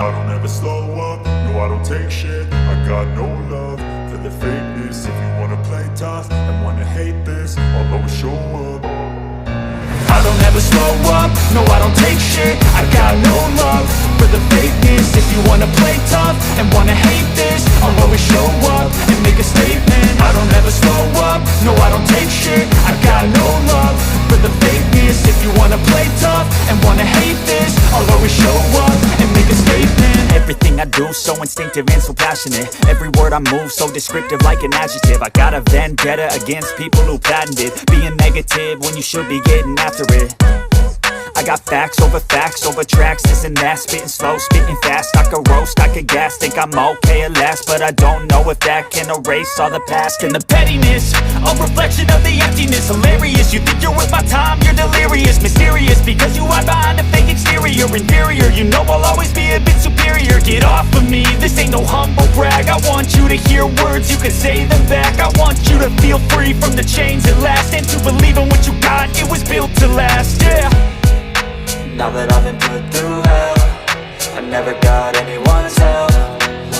I don't ever slow up, no I don't take shit. I got no love for the fakeness. If you wanna play tough and wanna hate this, I'll always show up. I don't ever slow up, no I don't take shit. I got no love for the fakeness. If you wanna play tough and wanna hate this, I'll always show up and make a statement. I don't ever slow up, no I don't take shit. I got no love for the fakeness. If you wanna play tough and wanna hate this, I'll always show up and make a statement. Everything I do so instinctive and so passionate. Every word I move so descriptive like an adjective. I got a vendetta against people who patented being negative when you should be getting after it. I got facts over tracks, this and that. Spitting slow, spitting fast, I could roast, I could gas. Think I'm okay at last, but I don't know if that can erase all the past. And the pettiness, a reflection of the emptiness. Hilarious, you think you're worth my time, you're delirious. Mysterious, because you hide behind a fake exterior. Inferior, you know I'll always be a bit superior. Get off of me, this ain't no humble brag. I want you to hear words, you can say them back. I want you to feel free from the chains at last, and to believe in what you got, it was built to last, yeah. Now that I've been put through hell, I never got anyone's help.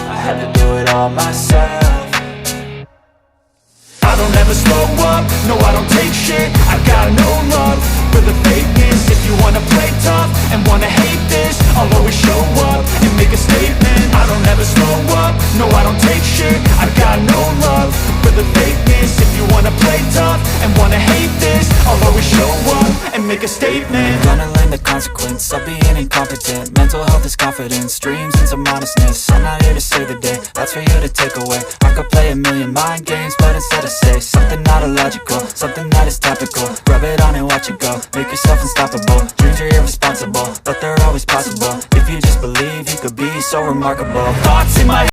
I had to do it all myself. I don't ever slow up, no I don't take shit. I got no love for the fakeness. If you wanna play tough and wanna hate this, I'll always show up and make a statement. I don't ever slow up, no I don't take shit. I got no love for the fakeness. If you wanna play tough and wanna hate this, I'll always show up and make a statement. Gonna learn the consequence of being incompetent. Mental health is confidence, dreams and some honestness. I'm not here to save the day, that's for you to take away. I could play a million mind games, but instead I say something not illogical, something that is topical. Rub it on and watch it go, make yourself unstoppable. Dreams are irresponsible, but they're always possible. If you just believe, you could be so remarkable. Thoughts in my